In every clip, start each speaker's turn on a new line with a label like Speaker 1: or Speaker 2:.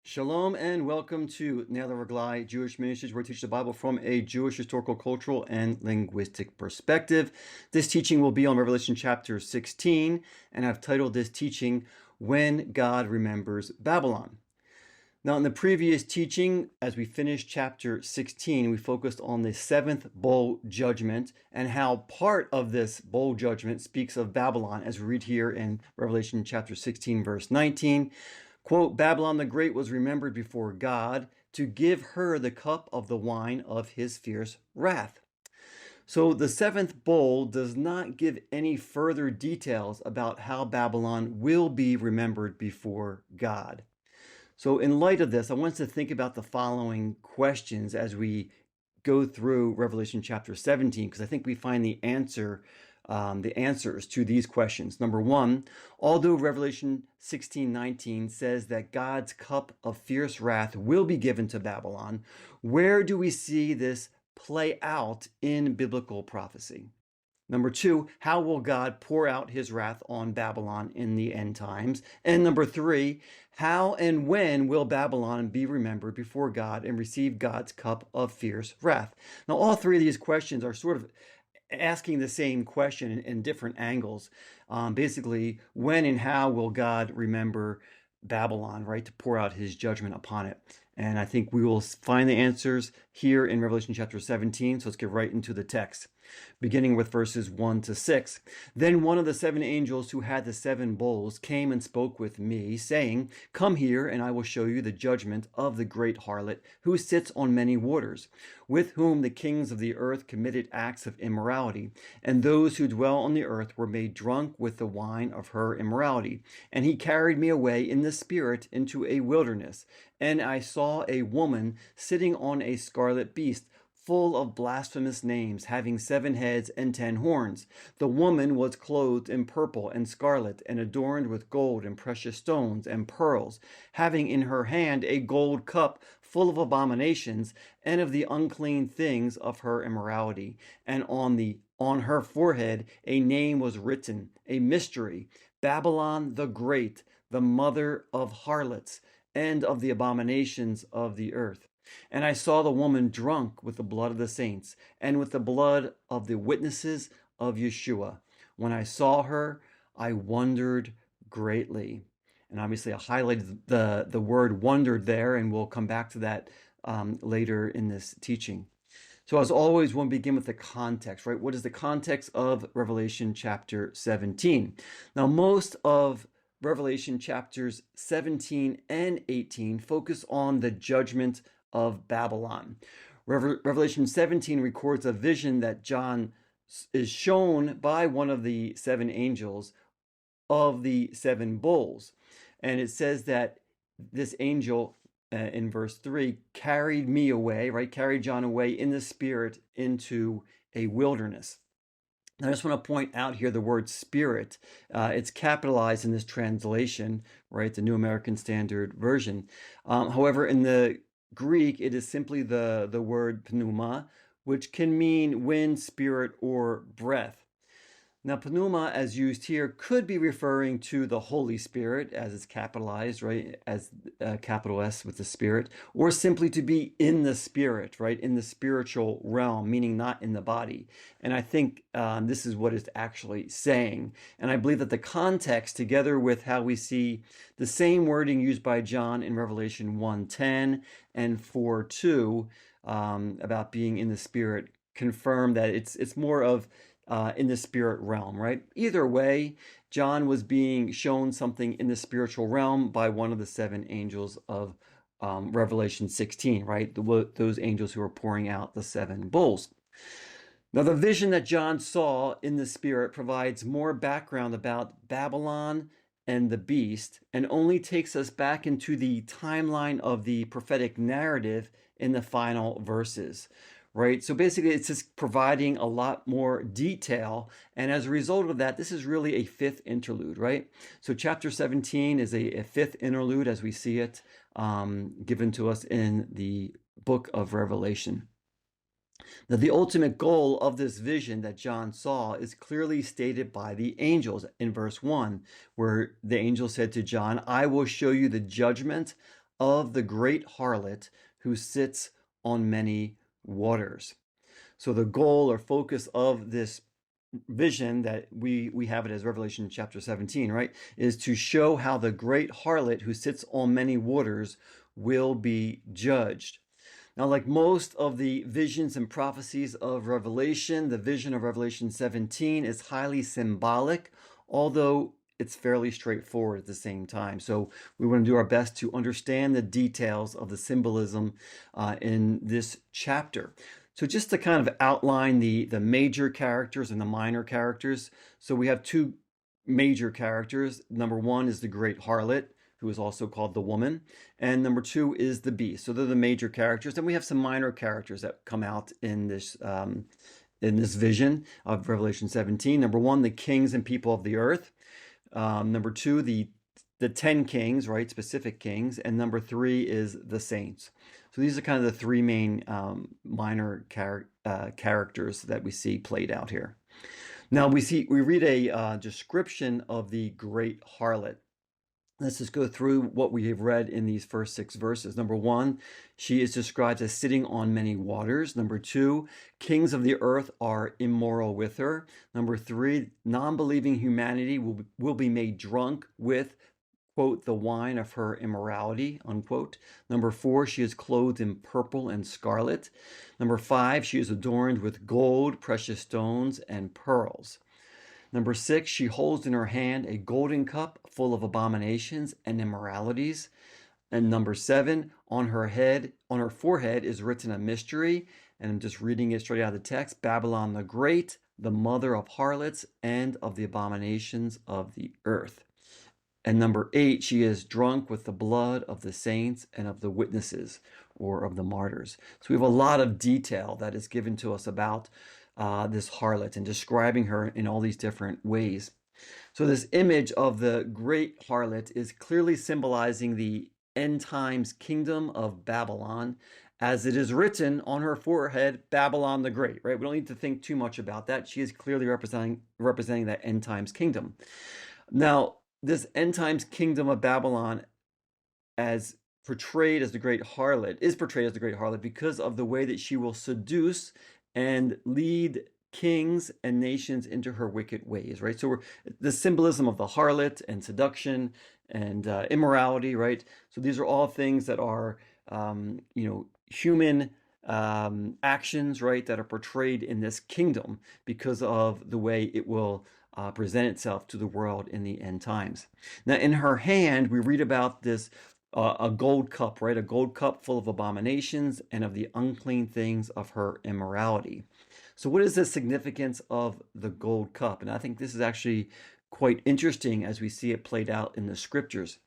Speaker 1: Shalom and welcome to Nail Reglai Jewish Ministries, where we teach the Bible from a Jewish historical, cultural, and linguistic perspective. This teaching will be on Revelation chapter 16, and I've titled this teaching, When God Remembers Babylon. Now, in the previous teaching, as we finished chapter 16, we focused on the seventh bowl judgment and how part of this bowl judgment speaks of Babylon, as we read here in Revelation chapter 16, verse 19. Quote, Babylon the Great was remembered before God to give her the cup of the wine of his fierce wrath. So the seventh bowl does not give any further details about how Babylon will be remembered before God. So in light of this, I want us to think about the following questions as we go through Revelation chapter 17, because I think we find the answers to these questions. Number one, although Revelation 16:19 says that God's cup of fierce wrath will be given to Babylon, where do we see this play out in biblical prophecy? Number two, how will God pour out his wrath on Babylon in the end times? And number three, how and when will Babylon be remembered before God and receive God's cup of fierce wrath? Now, all three of these questions are sort of asking the same question in different angles. Basically, when and how will God remember Babylon, right, to pour out his judgment upon it? And I think we will find the answers here in Revelation chapter 17. So let's get right into the text, beginning with verses 1 to 6. Then one of the seven angels who had the seven bowls came and spoke with me, saying, Come here, and I will show you the judgment of the great harlot who sits on many waters, with whom the kings of the earth committed acts of immorality, and those who dwell on the earth were made drunk with the wine of her immorality. And he carried me away in the spirit into a wilderness, and I saw a woman sitting on a scarlet beast, full of blasphemous names, having 7 heads and 10 horns. The woman was clothed in purple and scarlet, and adorned with gold and precious stones and pearls, having in her hand a gold cup full of abominations and of the unclean things of her immorality. And on her forehead a name was written, a mystery, Babylon the Great, the mother of harlots and of the abominations of the earth. And I saw the woman drunk with the blood of the saints and with the blood of the witnesses of Yeshua. When I saw her, I wondered greatly. And obviously I highlighted the word wondered there, and we'll come back to that later in this teaching. So as always, we'll begin with the context, right? What is the context of Revelation chapter 17? Now, most of Revelation chapters 17 and 18 focus on the judgment of Babylon. Revelation 17 records a vision that John is shown by one of the 7 angels of the 7 bowls. And it says that this angel, in verse 3, carried me away, right? Carried John away in the spirit into a wilderness. I just want to point out here the word spirit. It's capitalized in this translation, right? The New American Standard Version. However, in the Greek, it is simply the word pneuma, which can mean wind, spirit, or breath. Now, pneuma, as used here, could be referring to the Holy Spirit, as it's capitalized, right, as capital S with the Spirit, or simply to be in the Spirit, right, in the spiritual realm, meaning not in the body. And I think this is what it's actually saying. And I believe that the context, together with how we see the same wording used by John in Revelation 1:10 and 4:2 about being in the Spirit, confirm that it's more of in the spirit realm, right? Either way, John was being shown something in the spiritual realm by one of the 7 angels of Revelation 16, right? Those angels who are pouring out the 7 bowls. Now, the vision that John saw in the spirit provides more background about Babylon and the beast, and only takes us back into the timeline of the prophetic narrative in the final verses. Right? So basically, it's just providing a lot more detail. And as a result of that, this is really a 5th interlude, right? So chapter 17 is a 5th interlude as we see it given to us in the book of Revelation. Now, the ultimate goal of this vision that John saw is clearly stated by the angels in verse 1, where the angel said to John, I will show you the judgment of the great harlot who sits on many waters. So the goal or focus of this vision that we have it as Revelation chapter 17, right, is to show how the great harlot who sits on many waters will be judged. Now, like most of the visions and prophecies of Revelation, the vision of Revelation 17 is highly symbolic, although it's fairly straightforward at the same time. So we want to do our best to understand the details of the symbolism in this chapter. So just to kind of outline the major characters and the minor characters. So we have two major characters. Number one is the great harlot, who is also called the woman, and number two is the beast. So they're the major characters. Then we have some minor characters that come out in this vision of Revelation 17. Number one, the kings and people of the earth. Number two, the 10 kings, right? Specific kings. And number three is the saints. So these are kind of the three main minor characters that we see played out here. Now we read a description of the great harlot. Let's just go through what we have read in these first 6 verses. Number one, she is described as sitting on many waters. Number two, kings of the earth are immoral with her. Number three, non-believing humanity will be made drunk with, quote, the wine of her immorality, unquote. Number four, she is clothed in purple and scarlet. Number five, she is adorned with gold, precious stones, and pearls. Number six, she holds in her hand a golden cup full of abominations and immoralities. And number seven, on her forehead is written a mystery. And I'm just reading it straight out of the text. Babylon the Great, the mother of harlots and of the abominations of the earth. And number eight, she is drunk with the blood of the saints and of the witnesses, or of the martyrs. So we have a lot of detail that is given to us about this harlot and describing her in all these different ways. So this image of the great harlot is clearly symbolizing the end times kingdom of Babylon, as it is written on her forehead, Babylon the Great, right? We don't need to think too much about that. She is clearly representing that end times kingdom. Now, this end times kingdom of Babylon, as portrayed as the great harlot, is portrayed as the great harlot because of the way that she will seduce and lead kings and nations into her wicked ways, right? So the symbolism of the harlot and seduction and immorality, right? So these are all things that are, human actions, right, that are portrayed in this kingdom because of the way it will present itself to the world in the end times. Now, in her hand, we read about this a gold cup, right? A gold cup full of abominations and of the unclean things of her immorality. So what is the significance of the gold cup? And I think this is actually quite interesting as we see it played out in the scriptures.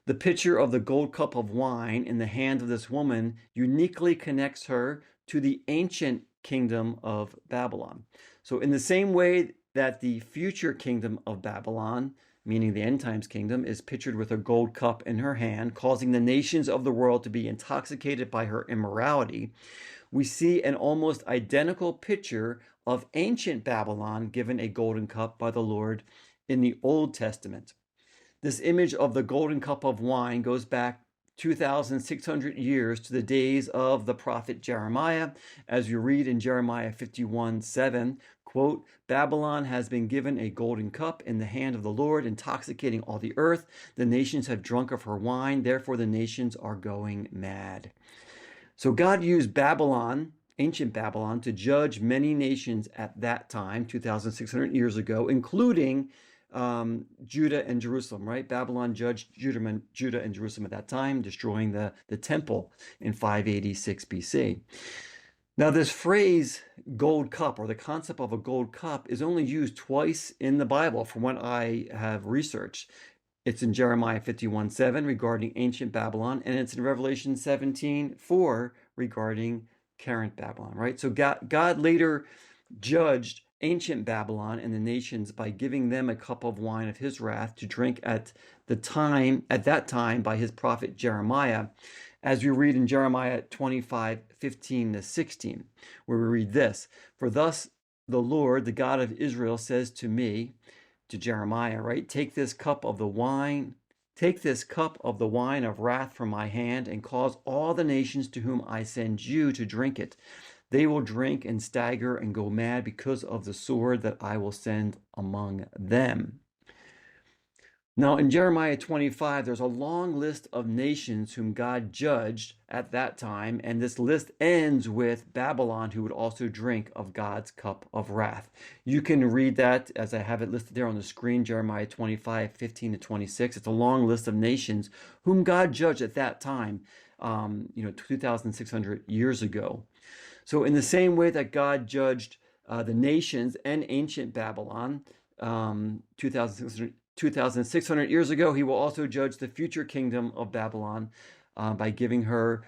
Speaker 1: The picture of the gold cup of wine in the hand of this woman uniquely connects her to the ancient kingdom of Babylon. So in the same way that the future kingdom of Babylon, meaning the end times kingdom, is pictured with a gold cup in her hand, causing the nations of the world to be intoxicated by her immorality, we see an almost identical picture of ancient Babylon given a golden cup by the Lord in the Old Testament. This image of the golden cup of wine goes back 2,600 years to the days of the prophet Jeremiah, as you read in Jeremiah 51:7, quote, Babylon has been given a golden cup in the hand of the Lord, intoxicating all the earth. The nations have drunk of her wine, therefore the nations are going mad. So God used Babylon, ancient Babylon, to judge many nations at that time, 2,600 years ago, including Judah and Jerusalem, right? Babylon judged Judah and Jerusalem at that time, destroying the temple in 586 BC. Now, this phrase gold cup, or the concept of a gold cup, is only used twice in the Bible from what I have researched. It's in Jeremiah 51:7 regarding ancient Babylon, and it's in Revelation 17:4 regarding current Babylon, right? So God later judged ancient Babylon and the nations by giving them a cup of wine of his wrath to drink at that time by his prophet Jeremiah, as we read in Jeremiah 25:15-16, where we read this, for thus the Lord, the God of Israel, says to me, to Jeremiah, right? Take this cup of the wine Take this cup of the wine of wrath from my hand, and cause all the nations to whom I send you to drink it. They will drink and stagger and go mad because of the sword that I will send among them. Now, in Jeremiah 25, there's a long list of nations whom God judged at that time, and this list ends with Babylon, who would also drink of God's cup of wrath. You can read that as I have it listed there on the screen, Jeremiah 25, 15 to 26. It's a long list of nations whom God judged at that time, 2,600 years ago. So in the same way that God judged the nations and ancient Babylon, 2,600 years ago, he will also judge the future kingdom of Babylon by giving her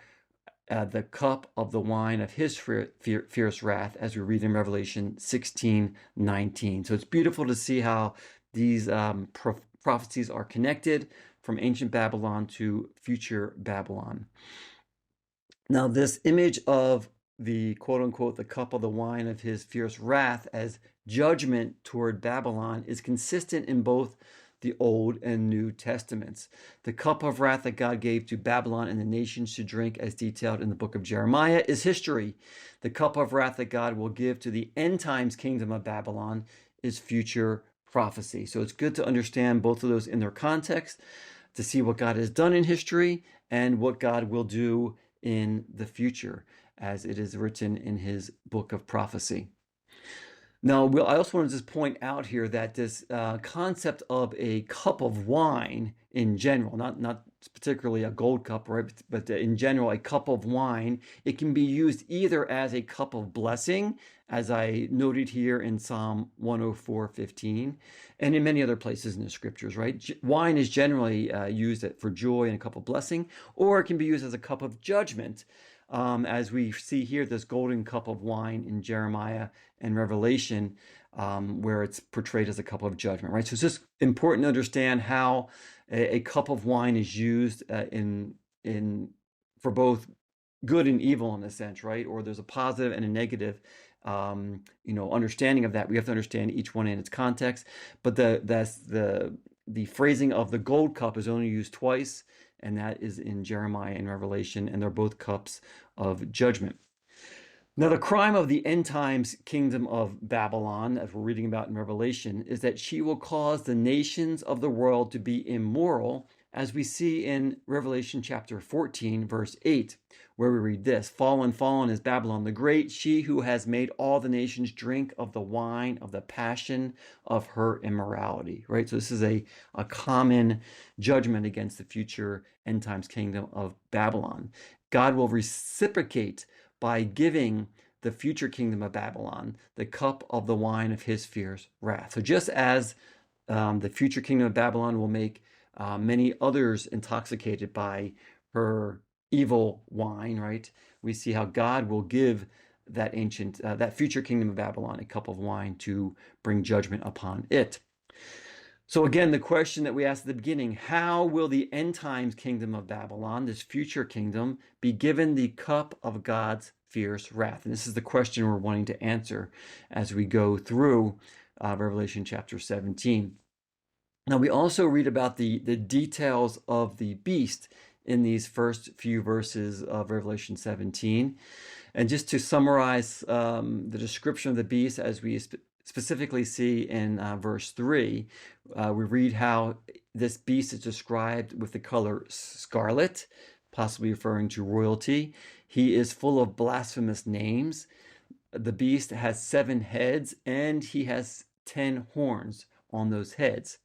Speaker 1: the cup of the wine of his fierce wrath, as we read in Revelation 16:19. So it's beautiful to see how these prophecies are connected from ancient Babylon to future Babylon. Now, this image of the quote-unquote the cup of the wine of his fierce wrath as judgment toward Babylon is consistent in both the Old and New Testaments. The cup of wrath that God gave to Babylon and the nations to drink, as detailed in the book of Jeremiah, is history. The cup of wrath that God will give to the end times kingdom of Babylon is future prophecy. So it's good to understand both of those in their context, to see what God has done in history and what God will do in the future, as it is written in his book of prophecy. Now, I also want to just point out here that this concept of a cup of wine in general, not particularly a gold cup, right, but in general, a cup of wine, it can be used either as a cup of blessing, as I noted here in Psalm 104:15, and in many other places in the scriptures, right? Wine is generally used for joy and a cup of blessing, or it can be used as a cup of judgment, as we see here, this golden cup of wine in Jeremiah and Revelation, where it's portrayed as a cup of judgment, right? So it's just important to understand how a cup of wine is used for both good and evil in a sense, right? Or there's a positive and a negative, understanding of that. We have to understand each one in its context. But the phrasing of the gold cup is only used twice, and that is in Jeremiah and Revelation, and they're both cups of judgment. Now, the crime of the end times kingdom of Babylon, as we're reading about in Revelation, is that she will cause the nations of the world to be immoral, as we see in Revelation chapter 14, verse 8, where we read this: "Fallen, fallen is Babylon the Great, she who has made all the nations drink of the wine of the passion of her immorality." Right? So this is a common judgment against the future end times kingdom of Babylon. God will reciprocate by giving the future kingdom of Babylon the cup of the wine of his fierce wrath. So just as the future kingdom of Babylon will make many others intoxicated by her evil wine, right? We see how God will give that future kingdom of Babylon a cup of wine to bring judgment upon it. So again, the question that we asked at the beginning: how will the end times kingdom of Babylon, this future kingdom, be given the cup of God's fierce wrath? And this is the question we're wanting to answer as we go through Revelation chapter 17. Now, we also read about the details of the beast in these first few verses of Revelation 17. And just to summarize the description of the beast, as we specifically see in verse 3, we read how this beast is described with the color scarlet, possibly referring to royalty. He is full of blasphemous names. The beast has 7 heads, and he has 10 horns on those heads.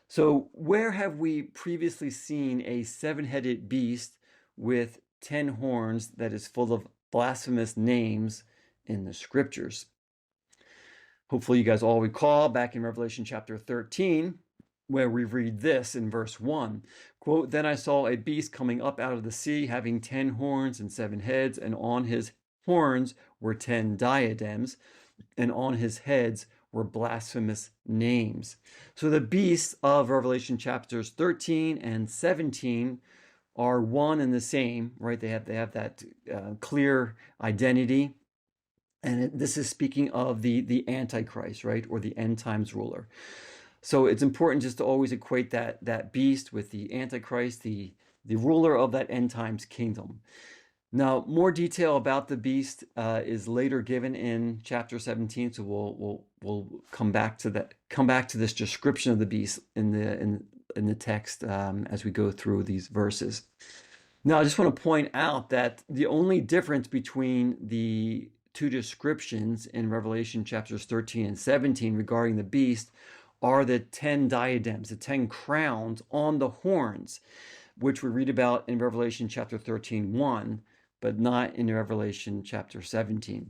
Speaker 1: So where have we previously seen a 7-headed beast with 10 horns that is full of blasphemous names in the scriptures? Hopefully you guys all recall back in Revelation chapter 13, where we read this in verse 1, quote, "Then I saw a beast coming up out of the sea, having 10 horns and 7 heads, and on his horns were 10 diadems, and on his heads were blasphemous names." So the beasts of Revelation chapters 13 and 17 are one and the same, right? They have that clear identity. And this is speaking of the Antichrist, right? Or the end times ruler. So it's important just to always equate that beast with the Antichrist, the ruler of that end times kingdom. Now, more detail about the beast is later given in chapter 17, so we'll come back to that. Come back to this description of the beast in the text as we go through these verses. Now, I just want to point out that the only difference between the two descriptions in Revelation chapters 13 and 17 regarding the beast are the 10 diadems, the 10 crowns on the horns, which we read about in Revelation chapter 13:1, but not in Revelation chapter 17.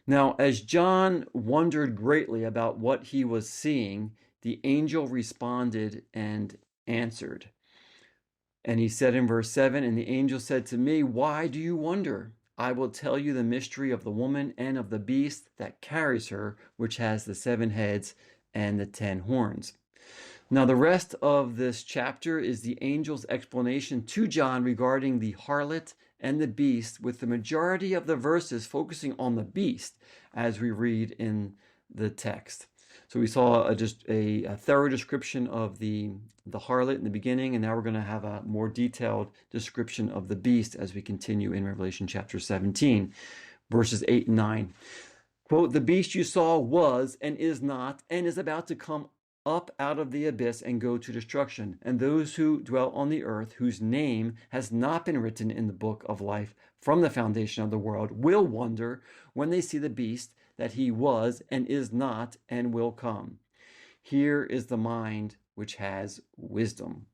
Speaker 1: Now, as John wondered greatly about what he was seeing, the angel responded and answered. And he said in verse 7, "And the angel said to me, why do you wonder? I will tell you the mystery of the woman and of the beast that carries her, which has the 7 heads and the 10 horns." Now, the rest of this chapter is the angel's explanation to John regarding the harlot and the beast, with the majority of the verses focusing on the beast as we read in the text. So we saw just a thorough description of the harlot in the beginning, and now we're going to have a more detailed description of the beast as we continue in Revelation chapter 17, verses 8 and 9. Quote, "The beast you saw was and is not and is about to come up out of the abyss and go to destruction. And those who dwell on the earth, whose name has not been written in the book of life from the foundation of the world, will wonder when they see the beast that he was and is not and will come. Here is the mind which has wisdom."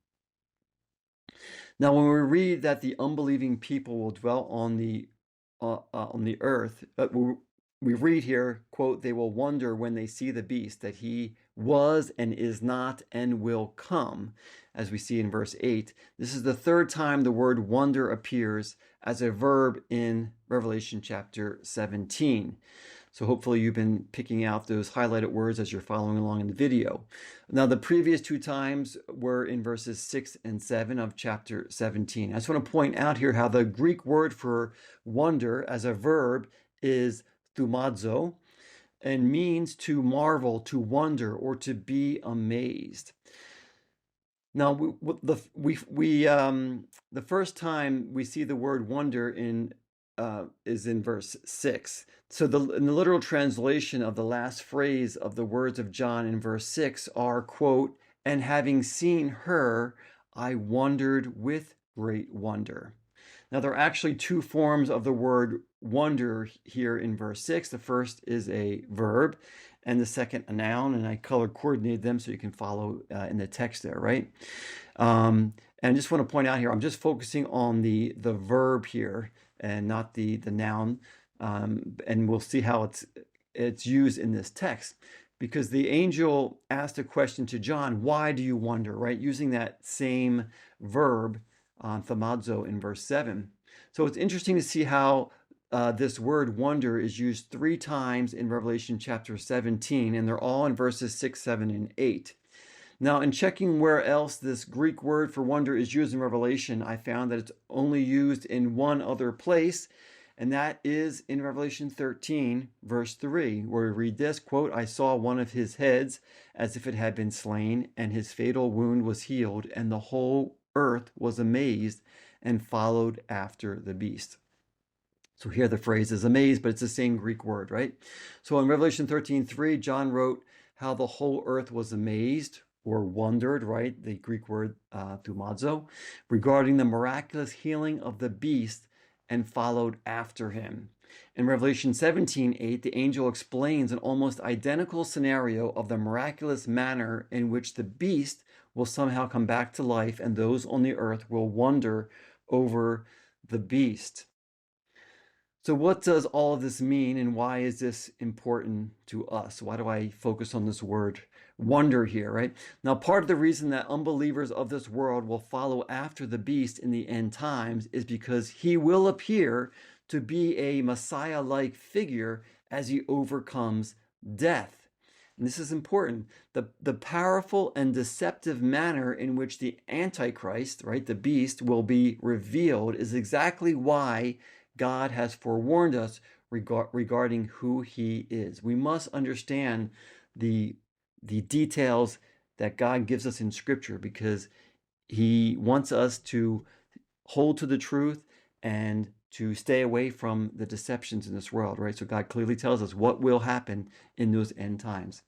Speaker 1: Now, when we read that the unbelieving people will dwell on the earth, we read here, quote, "They will wonder when they see the beast that he was and is not and will come," as we see in verse 8. This is the third time the word wonder appears as a verb in Revelation chapter 17. So hopefully you've been picking out those highlighted words as you're following along in the video. Now, the previous 2 times were in verses 6 and 7 of chapter 17. I just want to point out here how the Greek word for wonder as a verb is thumazo, and means to marvel, to wonder, or to be amazed. Now, the first time we see the word wonder is in verse 6. So in the literal translation of the last phrase of the words of John in verse 6 are, quote, "And having seen her, I wondered with great wonder." Now, there are actually 2 forms of the word wonder here in verse 6. The first is a verb, and the second a noun, and I color coordinated them so you can follow in the text there, right? And I just want to point out here, I'm just focusing on the verb here and not the noun, and we'll see how it's used in this text. Because the angel asked a question to John, "Why do you wonder?" Right? Using that same verb, thamazo, in verse 7. So it's interesting to see how this word wonder is used 3 times in Revelation chapter 17, and they're all in verses 6, 7, and 8. Now, in checking where else this Greek word for wonder is used in Revelation, I found that it's only used in one other place, and that is in Revelation 13, verse 3, where we read this, quote, "I saw one of his heads as if it had been slain, and his fatal wound was healed, and the whole earth was amazed and followed after the beast." So here the phrase is amazed, but it's the same Greek word, right? So in Revelation 13:3, John wrote how the whole earth was amazed or wondered, right? The Greek word thumazo, regarding the miraculous healing of the beast and followed after him. In Revelation 17:8, the angel explains an almost identical scenario of the miraculous manner in which the beast will somehow come back to life, and those on the earth will wonder over the beast. So what does all of this mean, and why is this important to us? Why do I focus on this word wonder here, right? Now, part of the reason that unbelievers of this world will follow after the beast in the end times is because he will appear to be a Messiah-like figure as he overcomes death. And this is important. The powerful and deceptive manner in which the Antichrist, right, the beast, will be revealed is exactly why God has forewarned us regarding who he is. We must understand the the details that God gives us in Scripture, because He wants us to hold to the truth and to stay away from the deceptions in this world, right? So God clearly tells us what will happen in those end times.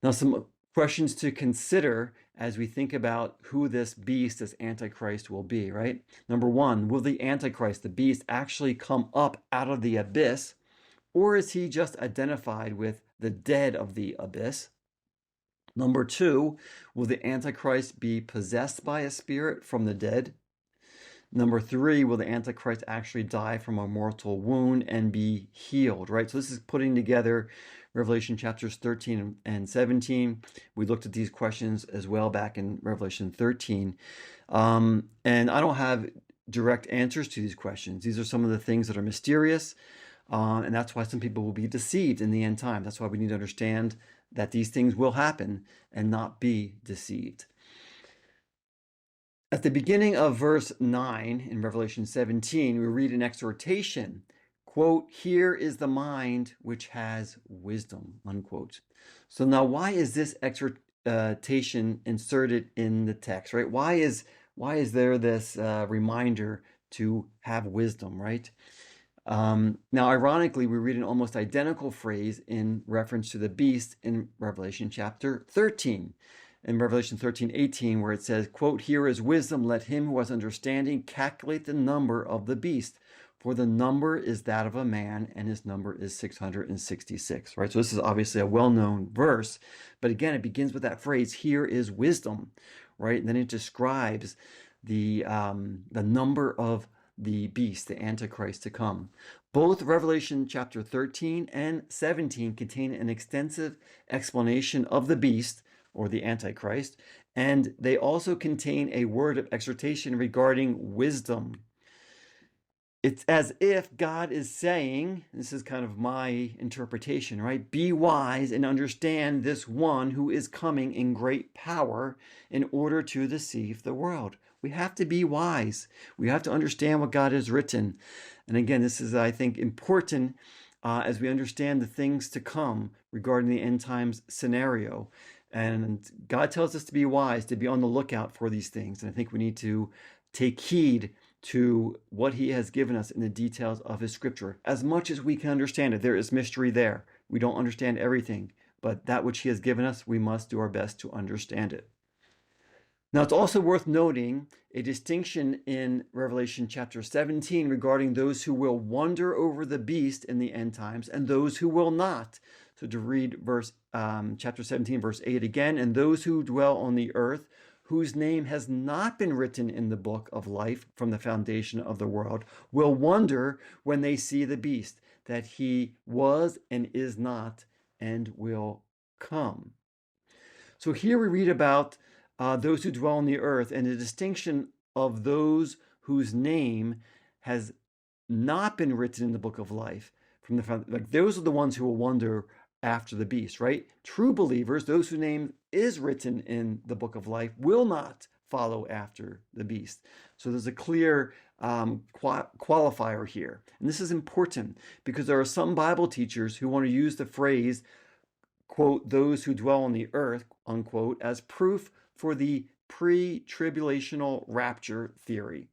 Speaker 1: Now, some questions to consider as we think about who this beast, this Antichrist, will be, right? Number one, will the Antichrist, the beast, actually come up out of the abyss, or is he just identified with the dead of the abyss? Number two, will the Antichrist be possessed by a spirit from the dead? Number three, will the Antichrist actually die from a mortal wound and be healed, right? So this is putting together Revelation chapters 13 and 17. We looked at these questions as well back in Revelation 13. And I don't have direct answers to these questions. These are some of the things that are mysterious. And that's why some people will be deceived in the end time. That's why we need to understand that these things will happen and not be deceived. At the beginning of verse 9 in Revelation 17, we read an exhortation, quote, "Here is the mind which has wisdom," unquote. So now why is this exhortation inserted in the text, right? Why is there this reminder to have wisdom, right? Now, ironically, we read an almost identical phrase in reference to the beast in Revelation chapter 13. In Revelation 13:18, where it says, quote, "Here is wisdom, let him who has understanding calculate the number of the beast, for the number is that of a man, and his number is 666, right? So this is obviously a well-known verse, but again, it begins with that phrase, "Here is wisdom," right? And then it describes the number of the beast, the Antichrist to come. Both Revelation chapter 13 and 17 contain an extensive explanation of the beast, or the Antichrist, and they also contain a word of exhortation regarding wisdom. It's as if God is saying, this is kind of my interpretation, right? Be wise and understand this one who is coming in great power in order to deceive the world. We have to be wise. We have to understand what God has written. And again, this is, I think, important as we understand the things to come regarding the end times scenario. And God tells us to be wise, to be on the lookout for these things. And I think we need to take heed to what He has given us in the details of His Scripture. As much as we can understand it, there is mystery there. We don't understand everything, but that which He has given us, we must do our best to understand it. Now, it's also worth noting a distinction in Revelation chapter 17 regarding those who will wonder over the beast in the end times and those who will not. So to read chapter 17, verse 8 again, "And those who dwell on the earth, whose name has not been written in the book of life from the foundation of the world, will wonder when they see the beast, that he was and is not and will come." So here we read about those who dwell on the earth and the distinction of those whose name has not been written in the book of life. Those are the ones who will wonder after the beast, right? True believers, those whose name is written in the book of life, will not follow after the beast. So there's a clear qualifier here. And this is important because there are some Bible teachers who want to use the phrase, quote, "those who dwell on the earth," unquote, as proof for the pre-tribulational rapture theory.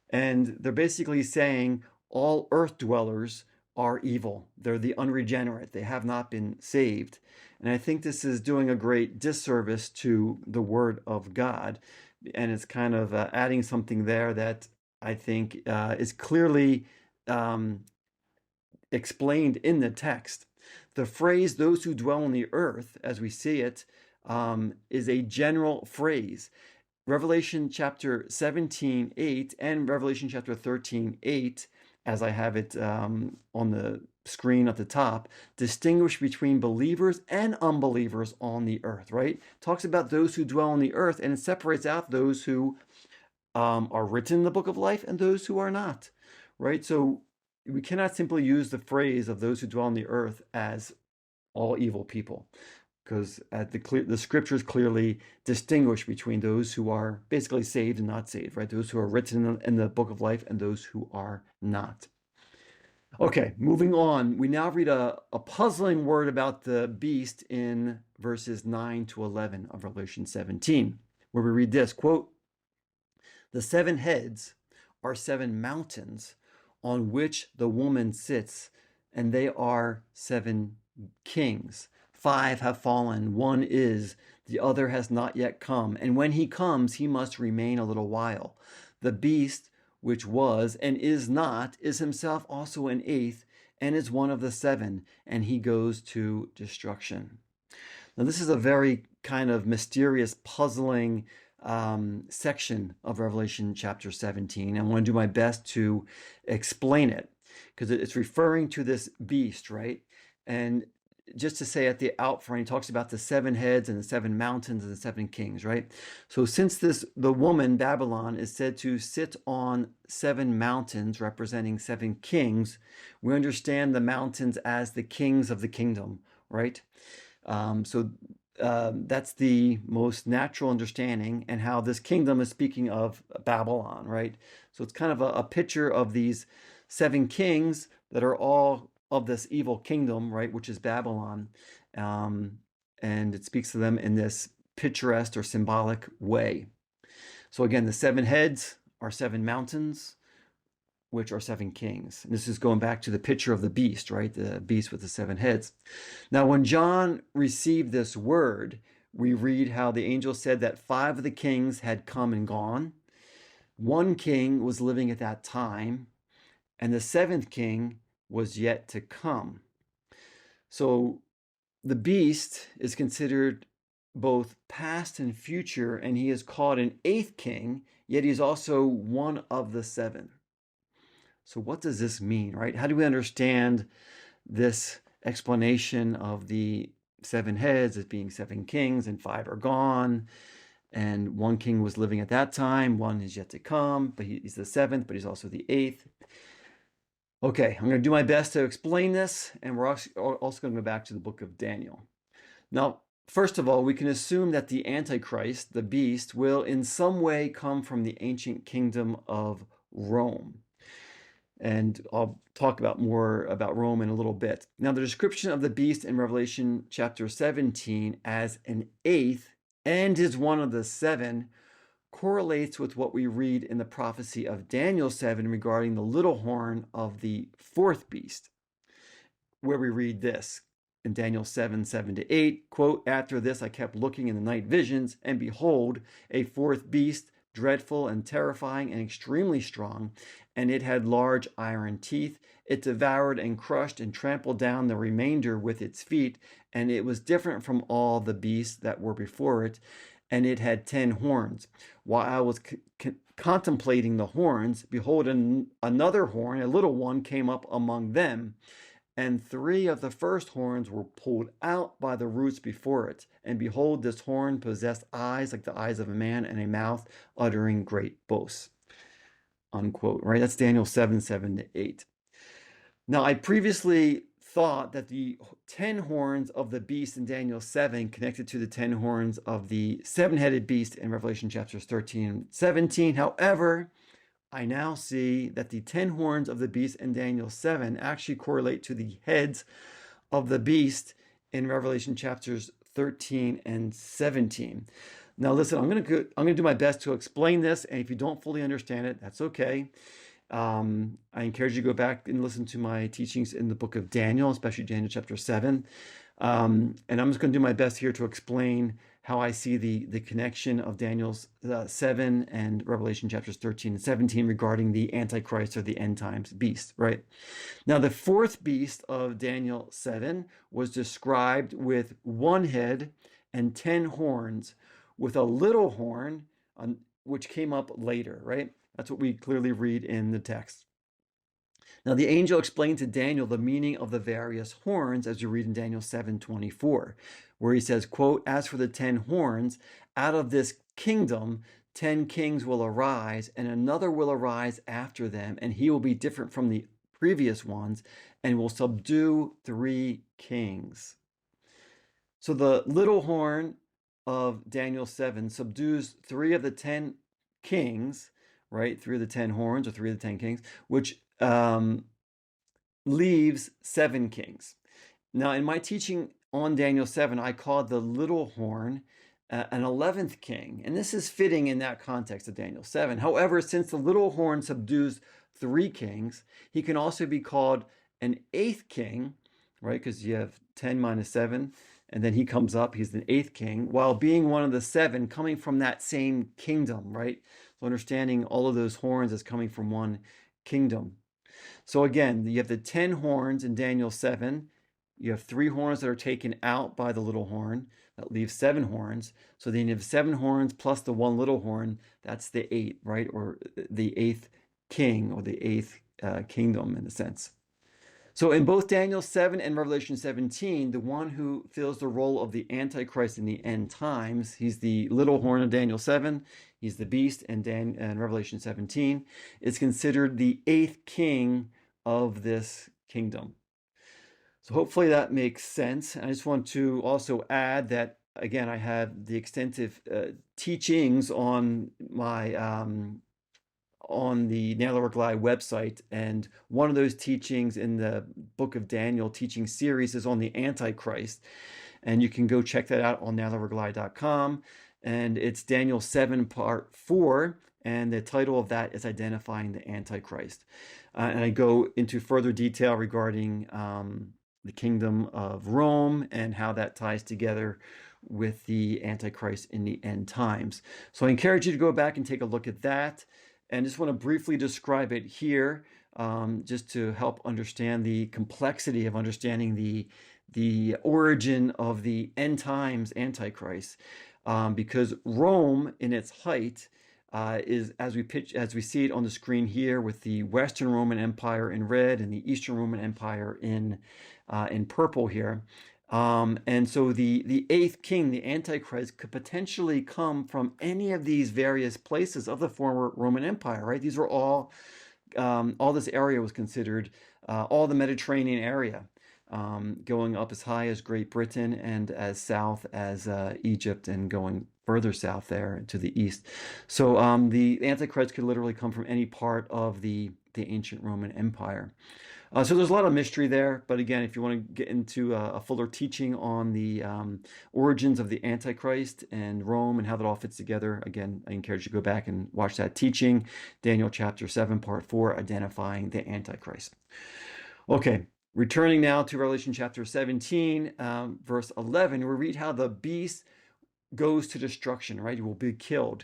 Speaker 1: And they're basically saying all earth dwellers are evil. They're the unregenerate. They have not been saved. And I think this is doing a great disservice to the Word of God. And it's kind of adding something there that I think is clearly explained in the text. The phrase, "those who dwell on the earth," as we see it, is a general phrase. Revelation chapter 17:8 and Revelation chapter 13:8, as I have it on the screen at the top, distinguish between believers and unbelievers on the earth, right? Talks about those who dwell on the earth, and it separates out those who are written in the book of life and those who are not, right? So we cannot simply use the phrase of those who dwell on the earth as all evil people, because the scriptures clearly distinguish between those who are basically saved and not saved, right? Those who are written in the book of life and those who are not. Okay, moving on. We now read a puzzling word about the beast in verses 9 to 11 of Revelation 17, where we read this, quote, "The 7 heads are 7 mountains on which the woman sits, and they are 7 kings. 5 have fallen, one is, the other has not yet come. And when he comes, he must remain a little while. The beast, which was and is not, is himself also an 8th, and is one of the 7, and he goes to destruction." Now, this is a very kind of mysterious, puzzling section of Revelation chapter 17. I want to do my best to explain it because it's referring to this beast, right? And just to say at the outfront, he talks about the 7 heads and the 7 mountains and the 7 kings, right? So since the woman, Babylon, is said to sit on 7 mountains representing 7 kings, we understand the mountains as the kings of the kingdom, right? That's the most natural understanding, and how this kingdom is speaking of Babylon, right? So it's kind of a picture of these 7 kings that are all of this evil kingdom, right, which is Babylon. And it speaks to them in this picturesque or symbolic way. So again, the 7 heads are 7 mountains, which are 7 kings. And this is going back to the picture of the beast, right? The beast with the 7 heads. Now, when John received this word, we read how the angel said that 5 of the kings had come and gone. 1 king was living at that time, and the 7th king was yet to come. So the beast is considered both past and future, and he is called an 8th king, yet he's also one of the 7. So what does this mean, right? How do we understand this explanation of the 7 heads as being 7 kings and 5 are gone, and 1 king was living at that time, 1 is yet to come, but he's the 7th, but he's also the 8th. Okay, I'm going to do my best to explain this, and we're also going to go back to the book of Daniel. Now, first of all, we can assume that the Antichrist, the beast, will in some way come from the ancient kingdom of Rome. And I'll talk more about Rome in a little bit. Now, the description of the beast in Revelation chapter 17 as an 8th and is one of the 7 correlates with what we read in the prophecy of Daniel 7 regarding the little horn of the 4th beast, where we read this in Daniel 7:7-8, quote, "After this I kept looking in the night visions, and behold, a 4th beast, dreadful and terrifying and extremely strong, and it had large iron teeth. It devoured and crushed and trampled down the remainder with its feet, and it was different from all the beasts that were before it, and it had 10 horns. While I was contemplating the horns, behold, another horn, a little one, came up among them, and 3 of the first horns were pulled out by the roots before it. And behold, this horn possessed eyes like the eyes of a man, and a mouth uttering great boasts." Unquote, right? That's Daniel 7:7-8. Now, I previously thought that the 10 horns of the beast in Daniel 7 connected to the 10 horns of the 7-headed beast in Revelation chapters 13 and 17. However, I now see that the 10 horns of the beast in Daniel 7 actually correlate to the heads of the beast in Revelation chapters 13 and 17. Now, listen, I'm going to do my best to explain this, and if you don't fully understand it, that's okay. I encourage you to go back and listen to my teachings in the book of Daniel, especially Daniel chapter 7. And I'm just going to do my best here to explain how I see the connection of Daniel's 7 and Revelation chapters 13 and 17 regarding the Antichrist or the end times beast, right? Now, the 4th beast of Daniel 7 was described with 1 head and 10 horns, with a little horn, which came up later, right? That's what we clearly read in the text. Now, the angel explained to Daniel the meaning of the various horns, as you read in Daniel 7:24, where he says, quote, "As for the 10 horns, out of this kingdom 10 kings will arise, and another will arise after them, and he will be different from the previous ones, and will subdue 3 kings." So the little horn of Daniel 7 subdues 3 of the 10 kings, right? 3 of the 10 horns, or 3 of the 10 kings, which leaves 7 kings. Now, in my teaching on Daniel 7, I called the little horn an 11th king. And this is fitting in that context of Daniel 7. However, since the little horn subdues 3 kings, he can also be called an 8th king, right? Because you have 10 minus 7, and then he comes up, he's the 8th king, while being one of the 7 coming from that same kingdom, right? So understanding all of those horns as coming from one kingdom. So again, you have the 10 horns in Daniel 7. You have 3 horns that are taken out by the little horn. That leaves 7 horns. So then you have 7 horns plus the 1 little horn. That's the 8, right? Or the 8th king, or the 8th kingdom in a sense. So in both Daniel 7 and Revelation 17, the one who fills the role of the Antichrist in the end times, he's the little horn of Daniel 7, he's the beast in Revelation 17, is considered the 8th king of this kingdom. So hopefully that makes sense. I just want to also add that, again, I have the extensive teachings on my on the Nail Over Glide website, and one of those teachings in the Book of Daniel teaching series is on the Antichrist, and you can go check that out on nailoverglide.com, and it's Daniel 7 part 4, and the title of that is Identifying the Antichrist. And I go into further detail regarding the kingdom of Rome and how that ties together with the Antichrist in the end times. So I encourage you to go back and take a look at that. And just want to briefly describe it here, just to help understand the complexity of understanding the origin of the end times Antichrist, because Rome, in its height, is as we see it on the screen here, with the Western Roman Empire in red and the Eastern Roman Empire in purple here. And so the 8th king, the Antichrist, could potentially come from any of these various places of the former Roman Empire, right? These were all this area was considered all the Mediterranean area, going up as high as Great Britain and as south as Egypt, and going further south there to the east. So the Antichrist could literally come from any part of the ancient Roman Empire. So there's a lot of mystery there, but again, if you want to get into a fuller teaching on the origins of the Antichrist and Rome and how that all fits together, again, I encourage you to go back and watch that teaching, Daniel chapter 7, part 4, Identifying the Antichrist. Okay, returning now to Revelation chapter 17, verse 11, we read how the beast goes to destruction, right? He will be killed.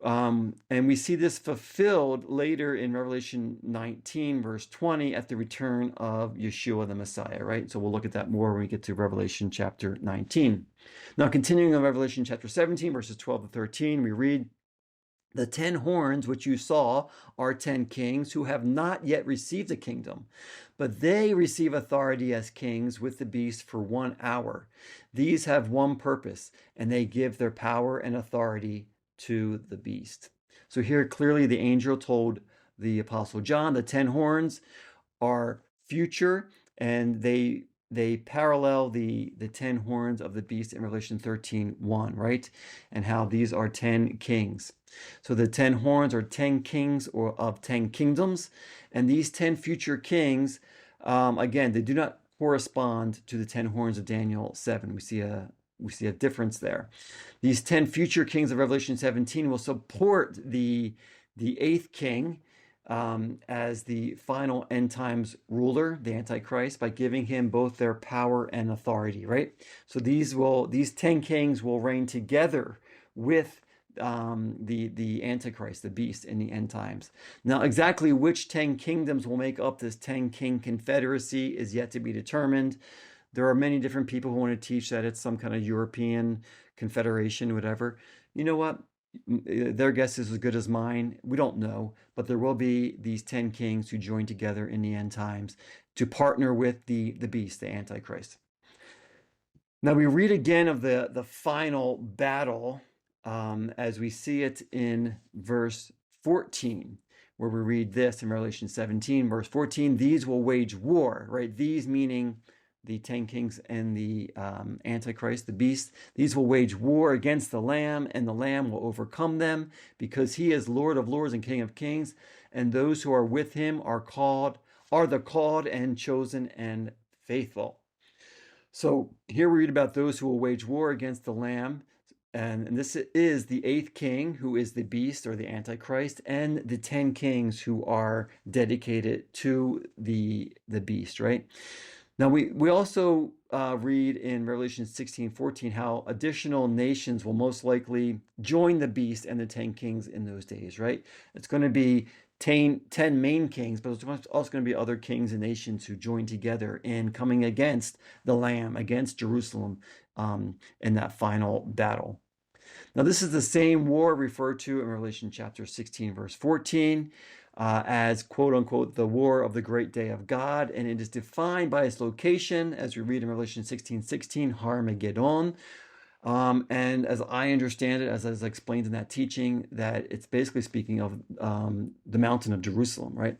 Speaker 1: And we see this fulfilled later in Revelation 19, verse 20, at the return of Yeshua the Messiah, right? So we'll look at that more when we get to Revelation chapter 19. Now, continuing on Revelation chapter 17, verses 12 to 13, we read, "The 10 horns which you saw are 10 kings who have not yet received a kingdom, but they receive authority as kings with the beast for 1 hour. These have one purpose, and they give their power and authority to the beast." So here clearly the angel told the apostle John the 10 horns are future, and they parallel the 10 horns of the beast in Revelation 13:1, right? And how these are 10 kings. So the 10 horns are 10 kings, or of 10 kingdoms, and these 10 future kings, again, they do not correspond to the 10 horns of Daniel 7. We see a difference there. These 10 future kings of Revelation 17 will support the 8th king as the final end times ruler, the Antichrist, by giving him both their power and authority, right? So these 10 kings will reign together with the Antichrist, the beast, in the end times. Now, exactly which 10 kingdoms will make up this 10 king confederacy is yet to be determined. There are many different people who want to teach that it's some kind of European confederation, whatever. You know what? Their guess is as good as mine. We don't know, but there will be these 10 kings who join together in the end times to partner with the beast, the Antichrist. Now we read again of the final battle as we see it in verse 14, where we read this in Revelation 17, verse 14, "These will wage war," right? These meaning the 10 kings and the Antichrist, the beast. "These will wage war against the Lamb, and the Lamb will overcome them, because he is Lord of lords and King of kings, and those who are with him are the called and chosen and faithful." So here we read about those who will wage war against the Lamb. And this is the eighth king, who is the beast or the Antichrist, and the 10 kings who are dedicated to the beast, right? Now we also read in Revelation 16:14 how additional nations will most likely join the beast and the 10 kings in those days, right? It's going to be 10 main kings, but there's also going to be other kings and nations who join together in coming against the Lamb, against Jerusalem, in that final battle. Now, this is the same war referred to in Revelation chapter 16, verse 14, as quote unquote the war of the great day of God. And it is defined by its location, as we read in Revelation 16:16, Harmageddon. And as I understand it, as I explained in that teaching, that it's basically speaking of the mountain of Jerusalem, right?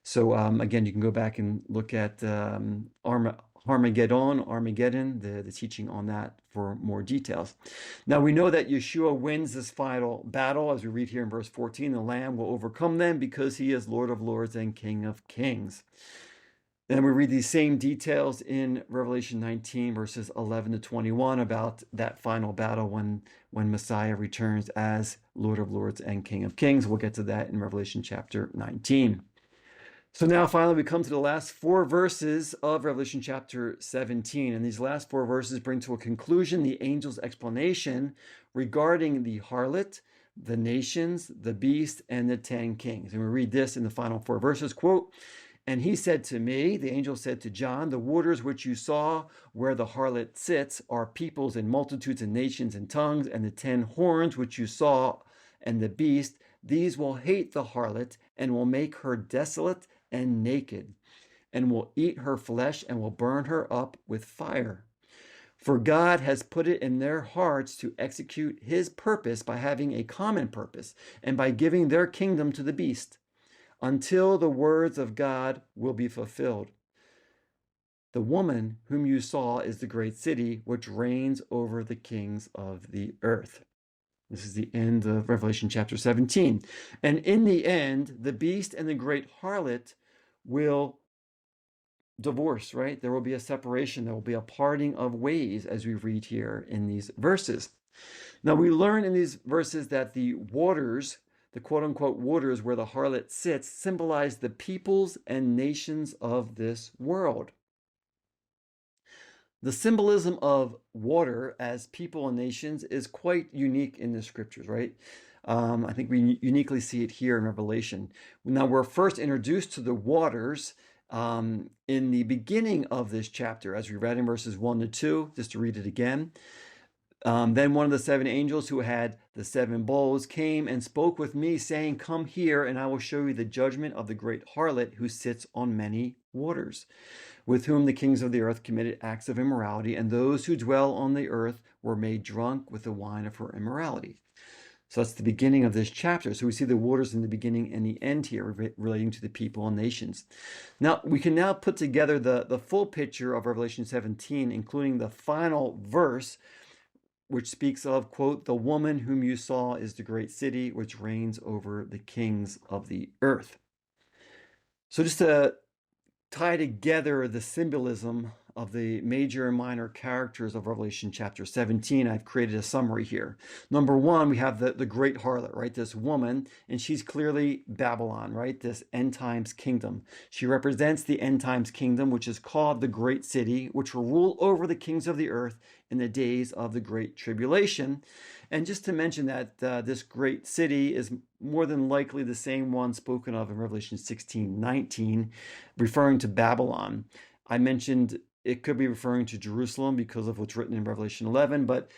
Speaker 1: So again, you can go back and look at Armageddon, the teaching on that for more details. Now we know that Yeshua wins this final battle, as we read here in verse 14. The Lamb will overcome them because he is Lord of Lords and King of Kings. Then we read these same details in Revelation 19, verses 11 to 21, about that final battle when Messiah returns as Lord of Lords and King of Kings. We'll get to that in Revelation chapter 19. So now finally we come to the last 4 verses of Revelation chapter 17. And these last 4 verses bring to a conclusion the angel's explanation regarding the harlot, the nations, the beast, and the 10 kings. And we read this in the final 4 verses, quote, "And he said to me," the angel said to John, "the waters which you saw where the harlot sits are peoples and multitudes and nations and tongues, and the 10 horns which you saw and the beast, these will hate the harlot and will make her desolate and naked, and will eat her flesh and will burn her up with fire. For God has put it in their hearts to execute his purpose by having a common purpose and by giving their kingdom to the beast, until the words of God will be fulfilled. The woman whom you saw is the great city which reigns over the kings of the earth." This is the end of Revelation chapter 17. And in the end, the beast and the great harlot will divorce, right? There will be a separation. There will be a parting of ways, as we read here in these verses. Now, we learn in these verses that the waters, the quote unquote waters where the harlot sits, symbolize the peoples and nations of this world. The symbolism of water as people and nations is quite unique in the scriptures, right? I think we uniquely see it here in Revelation. Now, we're first introduced to the waters in the beginning of this chapter, as we read in verses 1 to 2, just to read it again. Then one of the 7 angels who had the 7 bowls came and spoke with me, saying, "Come here, and I will show you the judgment of the great harlot who sits on many waters, with whom the kings of the earth committed acts of immorality, and those who dwell on the earth were made drunk with the wine of her immorality." So that's the beginning of this chapter. So we see the waters in the beginning and the end here relating to the people and nations. Now, we can now put together the full picture of Revelation 17, including the final verse, which speaks of, quote, "The woman whom you saw is the great city which reigns over the kings of the earth." So just to tie together the symbolism of the major and minor characters of Revelation chapter 17, I've created a summary here. Number 1, we have the great harlot, right? This woman, and she's clearly Babylon, right? This end times kingdom. She represents the end times kingdom, which is called the great city, which will rule over the kings of the earth in the days of the great tribulation. And just to mention that this great city is more than likely the same one spoken of in Revelation 16:19, referring to Babylon. I mentioned it could be referring to Jerusalem because of what's written in Revelation 11, but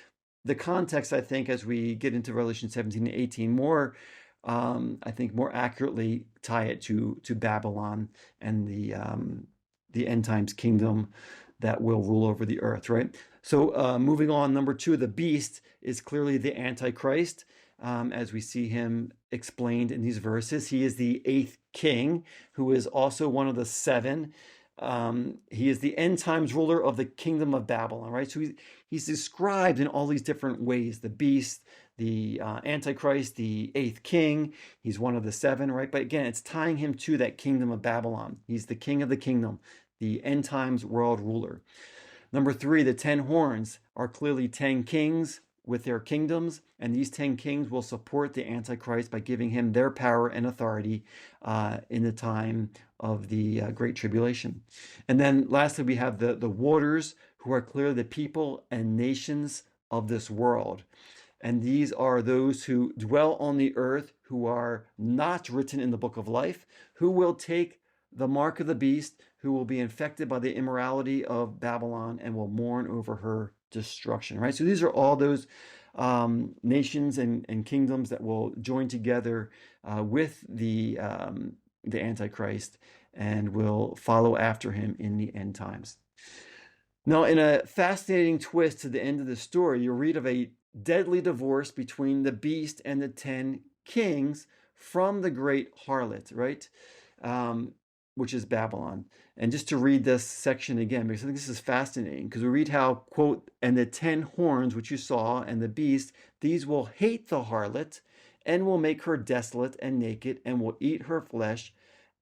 Speaker 1: the context, I think, as we get into Revelation 17 and 18 more, I think more accurately tie it to Babylon and the end times kingdom that will rule over the earth, right? So moving on, number 2, the beast is clearly the Antichrist, as we see him explained in these verses. He is the 8th king, who is also one of the 7. He is the end times ruler of the kingdom of Babylon, right? So he's described in all these different ways: the beast, the Antichrist, the 8th king. He's one of the 7, right? But again, it's tying him to that kingdom of Babylon. He's the king of the kingdom, the end times world ruler. Number 3, the 10 horns are clearly 10 kings with their kingdoms, and these 10 kings will support the Antichrist by giving him their power and authority in the time of the Great Tribulation. And then lastly, we have the waters, who are clearly the people and nations of this world. And these are those who dwell on the earth, who are not written in the book of life, who will take the mark of the beast, who will be infected by the immorality of Babylon and will mourn over her destruction, right? So these are all those nations and kingdoms that will join together with the Antichrist and will follow after him in the end times. Now, in a fascinating twist to the end of the story, you read of a deadly divorce between the beast and the 10 kings from the great harlot, right? Which is Babylon. And just to read this section again, because I think this is fascinating, because we read how, quote, and the 10 horns which you saw and the beast, these will hate the harlot and will make her desolate and naked and will eat her flesh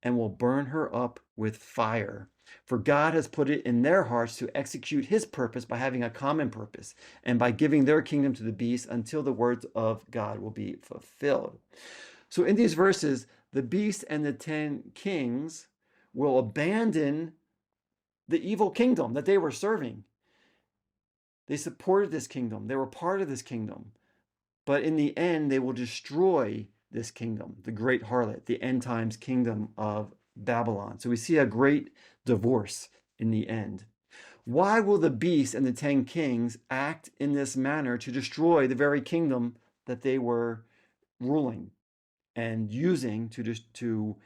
Speaker 1: and will burn her up with fire. For God has put it in their hearts to execute his purpose by having a common purpose and by giving their kingdom to the beast until the words of God will be fulfilled. So in these verses, the beast and the 10 kings will abandon the evil kingdom that they were serving. They supported this kingdom. They were part of this kingdom. But in the end, they will destroy this kingdom, the great harlot, the end times kingdom of Babylon. So we see a great divorce in the end. Why will the beast and the 10 kings act in this manner to destroy the very kingdom that they were ruling and using to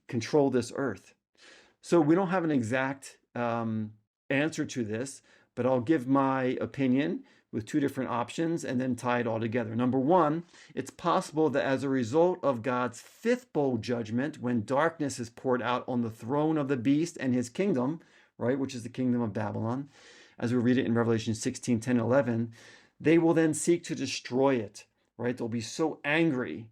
Speaker 1: control this earth? So we don't have an exact answer to this, but I'll give my opinion with two different options and then tie it all together. Number one, it's possible that as a result of God's fifth bowl judgment, when darkness is poured out on the throne of the beast and his kingdom, right, which is the kingdom of Babylon, as we read it in Revelation 16, 10, 11, they will then seek to destroy it, right? They'll be so angry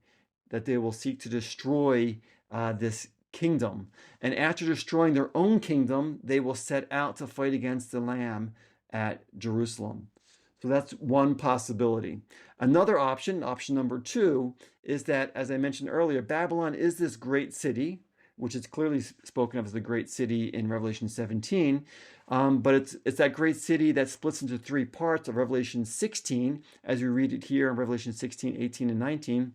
Speaker 1: that they will seek to destroy this kingdom. And after destroying their own kingdom, they will set out to fight against the Lamb at Jerusalem. So that's one possibility. Another option, option number 2, is that, as I mentioned earlier, Babylon is this great city, which is clearly spoken of as the great city in Revelation 17, but it's that great city that splits into 3 parts of Revelation 16, as we read it here in Revelation 16, 18, and 19.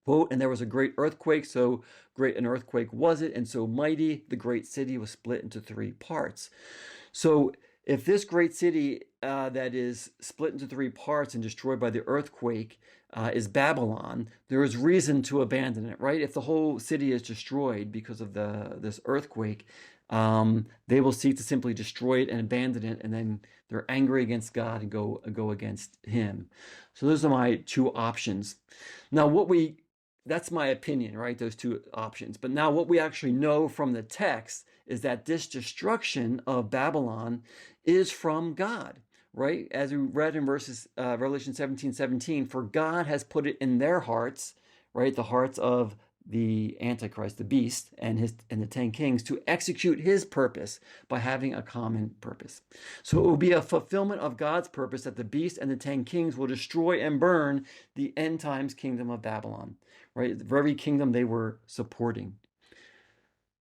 Speaker 1: Quote, and there was a great earthquake, so great an earthquake was it, and so mighty the great city was split into 3 parts. So if this great city that is split into 3 parts and destroyed by the earthquake is Babylon, there is reason to abandon it, right? If the whole city is destroyed because of this earthquake, they will seek to simply destroy it and abandon it, and then they're angry against God and go against him. So those are my 2 options. Now that's my opinion, right? Those 2 options. But now what we actually know from the text is that this destruction of Babylon is from God, right? As we read in Revelation 17:17, for God has put it in their hearts, right? The hearts of the Antichrist, the beast, and the 10 kings to execute his purpose by having a common purpose. So it will be a fulfillment of God's purpose that the beast and the 10 kings will destroy and burn the end times kingdom of Babylon, right? The very kingdom they were supporting.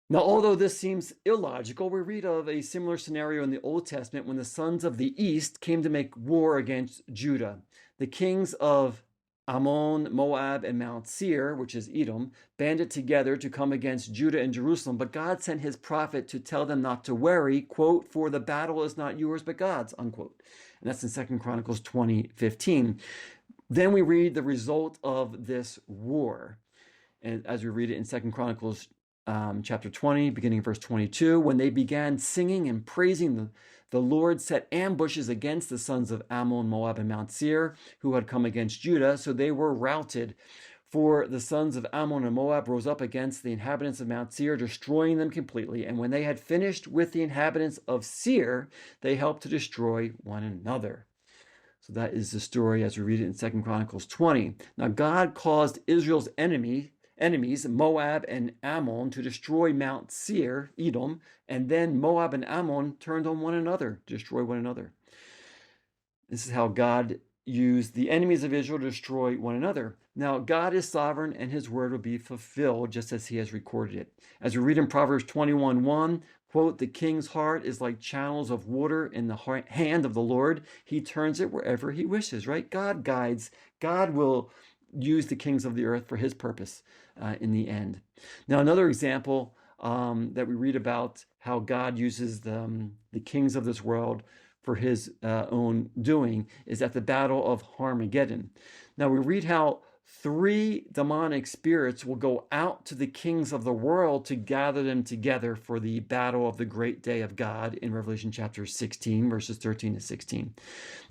Speaker 1: Now, although this seems illogical, we read of a similar scenario in the Old Testament when the sons of the East came to make war against Judah. The kings of Ammon, Moab, and Mount Seir, which is Edom, banded together to come against Judah and Jerusalem, but God sent his prophet to tell them not to worry, quote, for the battle is not yours but God's, unquote. And that's in 2 Chronicles 20:15. Then we read the result of this war. And as we read it in 2 Chronicles chapter 20, beginning of verse 22, when they began singing and praising, the Lord set ambushes against the sons of Ammon, Moab, and Mount Seir, who had come against Judah, so they were routed. For the sons of Ammon and Moab rose up against the inhabitants of Mount Seir, destroying them completely. And when they had finished with the inhabitants of Seir, they helped to destroy one another. So that is the story as we read it in 2 Chronicles 20. Now God caused Israel's enemy, enemies, Moab and Ammon, to destroy Mount Seir, Edom, and then Moab and Ammon turned on one another, to destroy one another. This is how God used the enemies of Israel to destroy one another. Now, God is sovereign and his word will be fulfilled just as he has recorded it. As we read in Proverbs 21:1, quote, "The king's heart is like channels of water in the hand of the Lord. He turns it wherever he wishes," right? God guides. God will use the kings of the earth for his purpose in the end. Now, another example that we read about how God uses the kings of this world for his own doing is at the Battle of Armageddon. Now we read how 3 demonic spirits will go out to the kings of the world to gather them together for the battle of the great day of God in Revelation chapter 16, verses 13 to 16.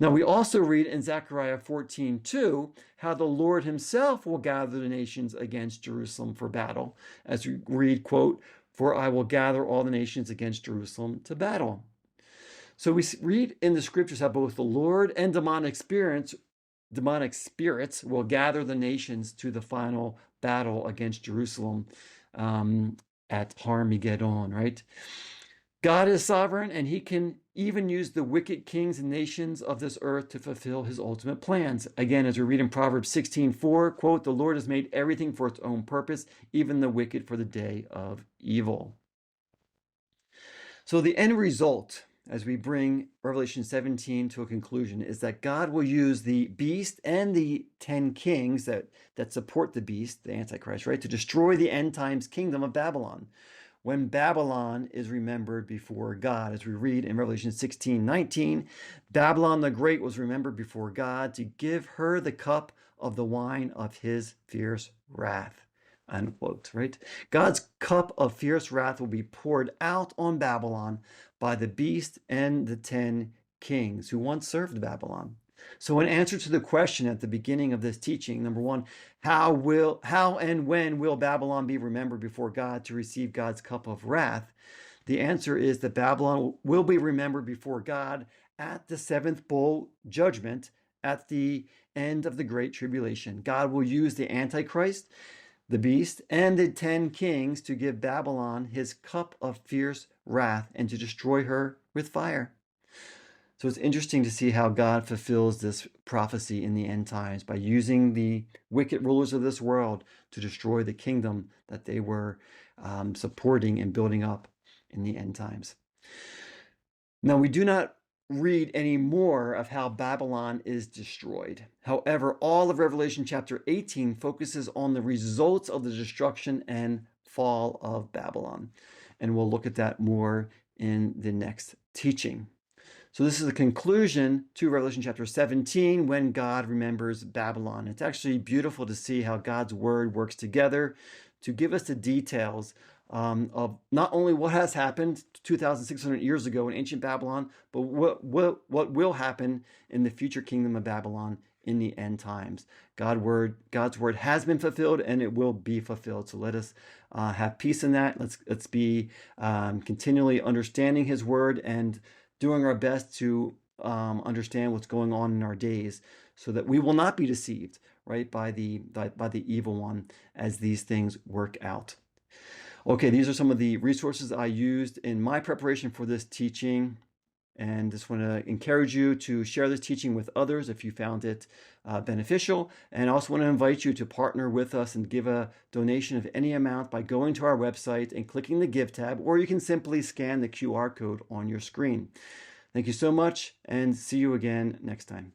Speaker 1: Now we also read in Zechariah 14:2 how the Lord himself will gather the nations against Jerusalem for battle, as we read, quote, "For I will gather all the nations against Jerusalem to battle." So we read in the scriptures how both the Lord and demonic spirits will gather the nations to the final battle against Jerusalem at Armageddon, right? God is sovereign, and he can even use the wicked kings and nations of this earth to fulfill his ultimate plans. Again, as we read in Proverbs 16:4, quote, "The Lord has made everything for its own purpose, even the wicked for the day of evil." So the end result, as we bring Revelation 17 to a conclusion, is that God will use the beast and the 10 kings that support the beast, the Antichrist, right, to destroy the end times kingdom of Babylon. When Babylon is remembered before God, as we read in Revelation 16:19, Babylon the Great was remembered before God to give her the cup of the wine of his fierce wrath. Unquote, right? God's cup of fierce wrath will be poured out on Babylon by the beast and the 10 kings who once served Babylon. So in answer to the question at the beginning of this teaching, number one, how and when will Babylon be remembered before God to receive God's cup of wrath? The answer is that Babylon will be remembered before God at the 7th bowl judgment at the end of the Great Tribulation. God will use the Antichrist, the beast, and the 10 kings to give Babylon his cup of fierce wrath and to destroy her with fire. So it's interesting to see how God fulfills this prophecy in the end times by using the wicked rulers of this world to destroy the kingdom that they were supporting and building up in the end times. Now, we do not read any more of how Babylon is destroyed. However, all of Revelation chapter 18 focuses on the results of the destruction and fall of Babylon. And we'll look at that more in the next teaching. So this is the conclusion to Revelation chapter 17 when God remembers Babylon. It's actually beautiful to see how God's word works together to give us the details of not only what has happened 2,600 years ago in ancient Babylon, but what will happen in the future kingdom of Babylon in the end times. God's word has been fulfilled and it will be fulfilled. So let us have peace in that. Let's be continually understanding his word and doing our best to understand what's going on in our days so that we will not be deceived, right, by the evil one as these things work out. Okay, these are some of the resources I used in my preparation for this teaching, and just want to encourage you to share this teaching with others if you found it beneficial, and I also want to invite you to partner with us and give a donation of any amount by going to our website and clicking the Give tab, or you can simply scan the QR code on your screen. Thank you so much, and see you again next time.